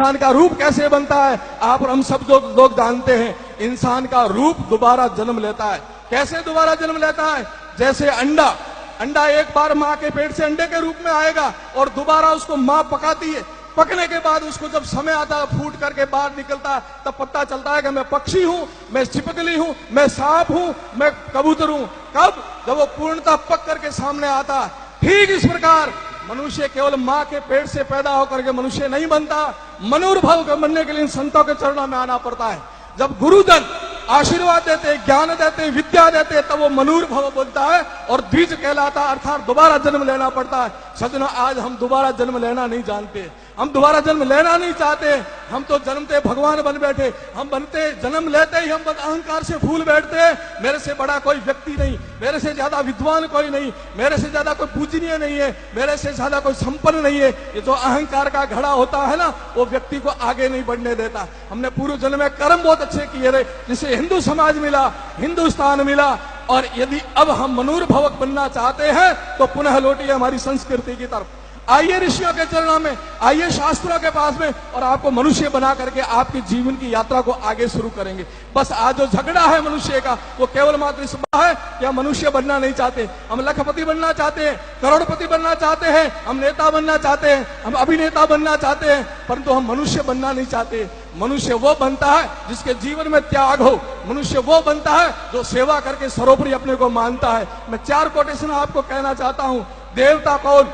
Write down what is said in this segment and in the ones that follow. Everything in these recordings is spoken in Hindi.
इंसान का रूप कैसे बनता है आप और हम सब लोग जानते हैं। इंसान का रूप दोबारा जन्म लेता है। कैसे दोबारा जन्म लेता है? जैसे अंडा एक बार मां के पेट से अंडे के रूप में आएगा और दोबारा उसको मां पकाती है। पकने के बाद उसको जब समय आता है फूट करके बाहर निकलता है, तब पता चलता है कि मैं पक्षी हूं, मैं छिपकली हूं, मैं सांप हूं, मैं कबूतर हूं। कब? जब वो पूर्णतः पक करके सामने आता है। ठीक इस प्रकार मनुष्य केवल मां के पेट से पैदा होकर के मनुष्य नहीं बनता। मनोरभव बनने के लिए इन संतों के चरणों में आना पड़ता है। जब गुरुजन आशीर्वाद देते, ज्ञान देते, विद्या देते, तब वो मनोरभव बोलता है और द्विज कहलाता है, अर्थात दोबारा जन्म लेना पड़ता है। सज्जनों, आज हम दोबारा जन्म लेना नहीं जानते, हम दोबारा जन्म लेना नहीं चाहते। हम तो जन्मते भगवान बन बैठे, हम बनते जन्म लेते ही हम अहंकार से फूल बैठते। मेरे से बड़ा कोई व्यक्ति नहीं, मेरे से ज्यादा विद्वान कोई नहीं, मेरे से ज्यादा कोई पूजनीय नहीं है, मेरे से ज्यादा कोई संपन्न नहीं है। ये जो अहंकार का घड़ा होता है ना, वो व्यक्ति को आगे नहीं बढ़ने देता। हमने पूर्व जन्म में कर्म बहुत अच्छे किए रहे, जिसे हिंदू समाज मिला, हिंदुस्तान मिला। और यदि अब हम मनोरभवक बनना चाहते हैं तो पुनः लौटिए हमारी संस्कृति की तरफ। आइए ऋषियों के चरणों में, आइए शास्त्रों के पास में, और आपको मनुष्य बना करके आपकी जीवन की यात्रा को आगे शुरू करेंगे। बस आज जो झगड़ा है मनुष्य का, वो केवल मात्र इस बात है कि हम मनुष्य बनना नहीं चाहते। हम लखपति बनना चाहते हैं, करोड़पति बनना चाहते हैं, हम नेता बनना चाहते हैं, हम अभिनेता बनना चाहते हैं, परंतु हम मनुष्य बनना नहीं चाहते। मनुष्य वो बनता है जिसके जीवन में त्याग हो। मनुष्य वो बनता है जो सेवा करके सर्वोपरि अपने को मानता है। मैं 4 कोटेशन आपको कहना चाहता हूं। देवता कौन,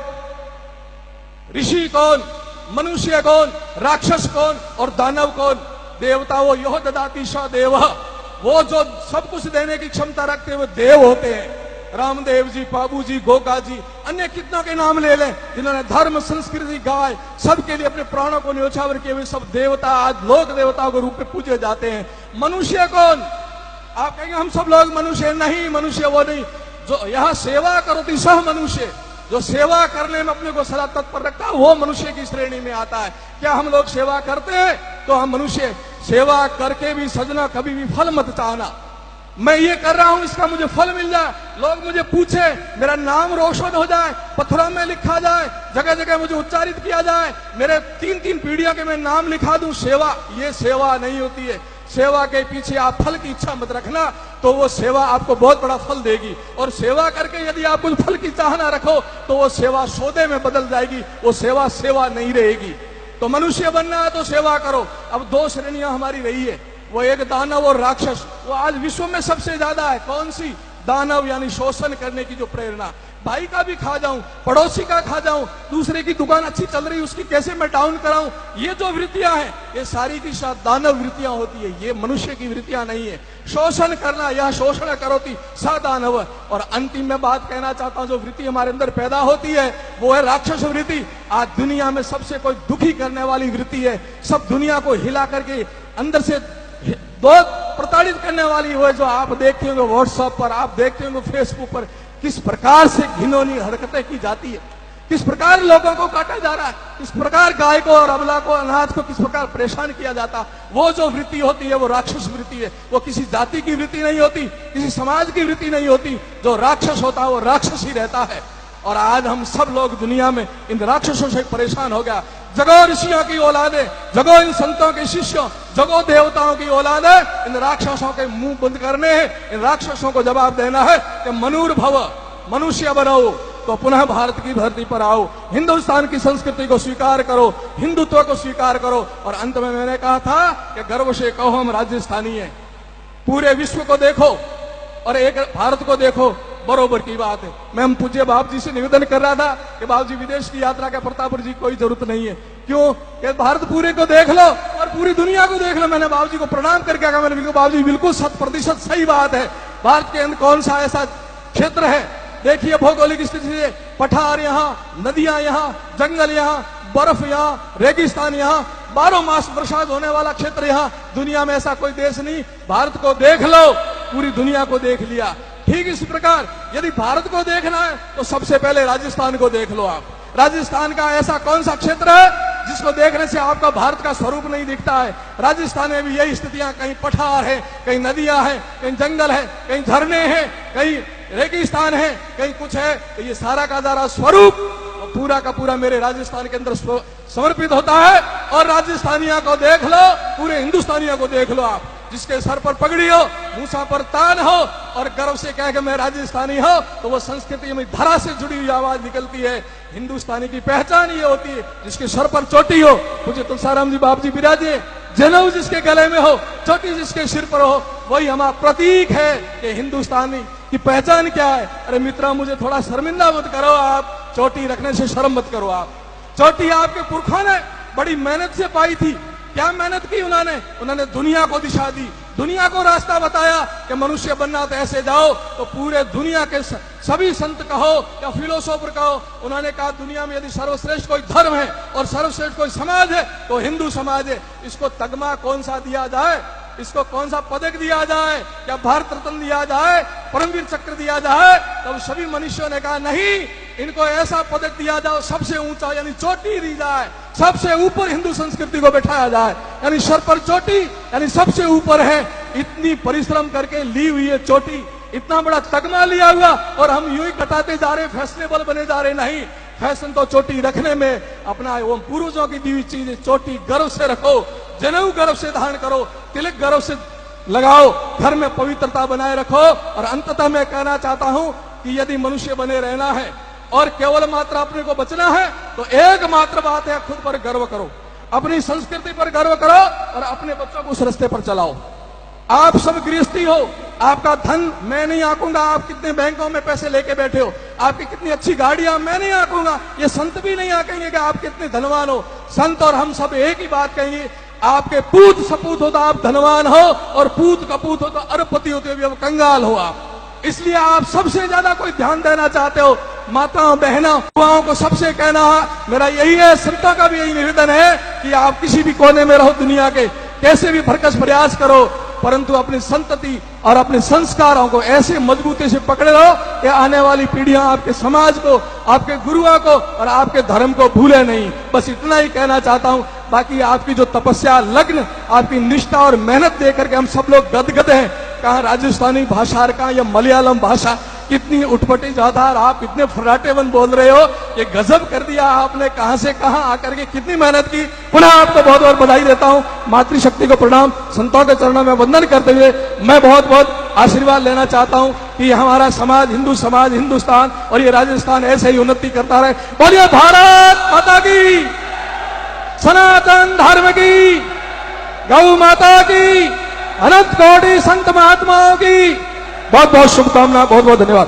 ऋषि कौन, मनुष्य कौन, राक्षस कौन और दानव कौन? देवता वो यो ददाति स देव, वो जो सब कुछ देने की क्षमता रखते हुए देव होते हैं। रामदेव जी, बाबू जी, गोगा जी, अन्य कितनों के नाम ले लें, जिन्होंने धर्म, संस्कृति, गाय सबके लिए अपने प्राणों को न्योछावर किए हुए सब देवता आज लोक देवताओं के रूप में पूजे जाते हैं। मनुष्य कौन? आप कहेंगे हम सब लोग मनुष्य नहीं, मनुष्य वो नहीं जो यहाँ सेवा करोति सह मनुष्य, जो सेवा करने में अपने को सदा तत्पर रखता है, वो मनुष्य की श्रेणी में आता है। क्या हम लोग सेवा करते हैं? तो हम मनुष्य सेवा करके भी सजना कभी भी फल मत चाहना। मैं ये कर रहा हूं, इसका मुझे फल मिल जाए, लोग मुझे पूछे, मेरा नाम रोशन हो जाए, पत्थरों में लिखा जाए, जगह जगह मुझे उच्चारित किया जाए, मेरे 3-3 पीढ़ियों के मैं नाम लिखा दूं। सेवा, ये सेवा नहीं होती है। सेवा के पीछे आप फल की इच्छा मत रखना, तो वो सेवा आपको बहुत बड़ा फल देगी। और सेवा करके यदि आप कुछ फल की चाहना रखो तो वो सेवा सौदे में बदल जाएगी, वो सेवा सेवा नहीं रहेगी। तो मनुष्य बनना है तो सेवा करो। अब 2 श्रेणियां हमारी रही है, वो एक दानव और राक्षस। वो आज विश्व में सबसे ज्यादा है। कौन सी? दानव, यानी शोषण करने की जो प्रेरणा। भाई का भी खा जाऊं, पड़ोसी का खा जाऊं, दूसरे की दुकान अच्छी चल रही उसकी कैसे मैं डाउन कराऊं, ये जो वृत्तियां हैं ये सारी की साथ दानव वृत्तियां होती है। ये मनुष्य की वृत्तियां नहीं है। शोषण करना, यह शोषण करोति सा दानव। और अंतिम में बात कहना चाहता हूं, जो वृत्ति हमारे अंदर पैदा होती है वो है राक्षस वृत्ति। आज दुनिया में सबसे कोई दुखी करने वाली वृत्ति है, सब दुनिया को हिला करके अंदर से बहुत प्रताड़ित करने वाली वो है, जो आप देखते होंगे व्हाट्सएप पर, आप देखते होंगे फेसबुक पर, किस प्रकार से घिनौनी हरकतें की जाती है, किस प्रकार लोगों को काटा जा रहा है, किस प्रकार गाय को और अबला को, अनाथ को किस प्रकार परेशान किया जाता। वो जो वृत्ति होती है वो राक्षस वृत्ति है। वो किसी जाति की वृत्ति नहीं होती, किसी समाज की वृत्ति नहीं होती। जो राक्षस होता है वो राक्षस ही रहता है। और आज हम सब लोग दुनिया में इन राक्षसों से परेशान हो गया। जगो ऋषियों की औलादे, जगो इन संतों के शिष्यों, जगो देवताओं की औलादे, इन राक्षसों के मुंह बंद करने हैं। इन राक्षसों को जवाब देना है कि मनूर्भव, मनुष्य बनो, तो पुनः भारत की धरती पर आओ, हिंदुस्तान की संस्कृति को स्वीकार करो, हिंदुत्व को स्वीकार करो। और अंत में मैंने कहा था कि गर्व से कहो हम राजस्थानी हैं। पूरे विश्व को देखो और एक भारत को देखो, बरोबर की बात है। मैं हम पूज्य बाप जी से निवेदन कर रहा था कि बाप जी विदेश की यात्रा का प्रतापपुर जी कोई जरूरत नहीं है। क्यों? कि भारत पूरे को देख लो और पूरी दुनिया को देख लो। मैंने बाप जी को प्रणाम करके कहा, मैंने बिल्कुल बाप जी बिल्कुल 100% सही बात है। भारत के अंदर कौन सा ऐसा क्षेत्र है, देखिए भौगोलिक स्थिति से, पठार यहाँ, नदियां यहाँ, जंगल यहाँ, बर्फ यहाँ, रेगिस्तान यहाँ, 12 मास बरसात होने वाला क्षेत्र यहाँ। दुनिया में ऐसा कोई देश नहीं। भारत को देख लो, पूरी दुनिया को देख लिया। ठीक इसी प्रकार यदि भारत को देखना है तो सबसे पहले राजस्थान को देख लो आप। राजस्थान का ऐसा कौन सा क्षेत्र है जिसको देखने से आपका भारत का स्वरूप नहीं दिखता है? राजस्थान में भी यही स्थितियां, कहीं पठार है, कहीं नदियां हैं, कहीं जंगल है, कहीं झरने हैं, कहीं रेगिस्तान है, कहीं कुछ है। तो ये सारा का सारा स्वरूप पूरा का पूरा मेरे राजस्थान के अंदर समर्पित होता है। और राजस्थानियों को देख लो, पूरे हिंदुस्तानियों को देख लो आप, जिसके सर पर पगड़ी हो, मूसा पर तान हो और गर्व से कह के मैं राजस्थानी हो, तो वो संस्कृति में धरा से जुड़ी हुई आवाज निकलती है। हिंदुस्तानी की पहचान ये होती है, जिसके सर पर चोटी हो, मुझे तुलसाराम जी बाप जी विराजे, जनेऊ जिसके गले में हो, चोटी जिसके सिर पर हो, वही हमारा प्रतीक है कि हिंदुस्तानी की पहचान क्या है। अरे मित्रा, मुझे थोड़ा शर्मिंदा मत करो आप, चोटी रखने से शर्म मत करो आप। चोटी आपके पुरखों ने बड़ी मेहनत से पाई थी। क्या मेहनत की उन्होंने दुनिया को दिशा दी, दुनिया को रास्ता बताया कि मनुष्य बनना तो ऐसे जाओ। तो पूरे दुनिया के सभी संत कहो या फिलोसोफर कहो, उन्होंने कहा दुनिया में यदि सर्वश्रेष्ठ कोई धर्म है और सर्वश्रेष्ठ कोई समाज है तो हिंदू समाज है। इसको तगमा कौन सा दिया जाए, इसको कौन सा पदक दिया जाए, क्या भारत रत्न दिया जाए, परमवीर चक्र दिया जाए? तब सभी मनुष्यों ने कहा नहीं, इनको ऐसा पदक दिया जाए सबसे ऊंचा, यानी चोटी दी जाए, सबसे ऊपर हिंदू संस्कृति को बैठाया जाए, यानी सर पर चोटी, यानी सबसे ऊपर है। इतनी परिश्रम करके ली हुई है चोटी, इतना बड़ा तगमा लिया हुआ, और हम यूं ही कटाते जा रहे, फैशनेबल बने जा रहे। नहीं, फैशन तो चोटी रखने में अपना, वो पूर्वजों की दी हुई चीज है। चोटी गर्व से रखो, जनेऊ गर्व से धारण करो, तिलक गर्व से लगाओ, घर में पवित्रता बनाए रखो। और अंततः मैं कहना चाहता हूं कि यदि मनुष्य बने रहना है और केवल मात्र अपने को बचना है तो एकमात्र बात है, खुद पर गर्व करो, अपनी संस्कृति पर गर्व करो और अपने बच्चों को उस रास्ते पर चलाओ। आप सब गृहस्थी हो, आपका धन मैं नहीं आंकूंगा, आप कितने बैंकों में पैसे लेके बैठे हो, आपकी कितनी अच्छी गाड़ियां मैं नहीं आंकूंगा, ये संत भी नहीं आंकेंगे कि आप कितने धनवान हो। संत और हम सब एक ही बात कहेंगे, आपके पूत सपूत हो तो आप धनवान हो, और पूत कपूत हो तो अरबपति होते हुए कंगाल हो आप। इसलिए आप सबसे ज्यादा कोई ध्यान देना चाहते हो, माताओं बहनों युवाओं को सबसे कहना मेरा यही है, संतों का भी यही निवेदन है कि आप किसी भी कोने में रहो दुनिया के, कैसे भी भरकस प्रयास करो, परंतु अपनी संतति और अपने संस्कारों को ऐसे मजबूती से पकड़े रहो कि आने वाली पीढ़ियां आपके समाज को, आपके गुरुओं को और आपके धर्म को भूले नहीं। बस इतना ही कहना चाहता हूं। बाकी आपकी जो तपस्या, लग्न, आपकी निष्ठा और मेहनत देकर के हम सब लोग गदगद हैं। कहाँ राजस्थानी भाषा, कहाँ या मलयालम भाषा, कितनी उठपटी ज्यादा, आप इतने फर्राटेवन बोल रहे हो, ये गजब कर दिया आपने। कहां से कहां आकर के कितनी मेहनत की। पुनः आपको बहुत बहुत बधाई देता हूं, मातृशक्ति को प्रणाम, संतों के चरणों में वंदन करते हुए मैं बहुत बहुत आशीर्वाद लेना चाहता हूं कि हमारा समाज, हिंदू समाज, हिंदुस्तान और ये राजस्थान ऐसे ही उन्नति करता रहे। बोलिए भारत माता की, सनातन धर्म की, गौ माता की, अनंत कोटि संत महात्माओं की बहुत बहुत शुभकामना, बहुत बहुत धन्यवाद।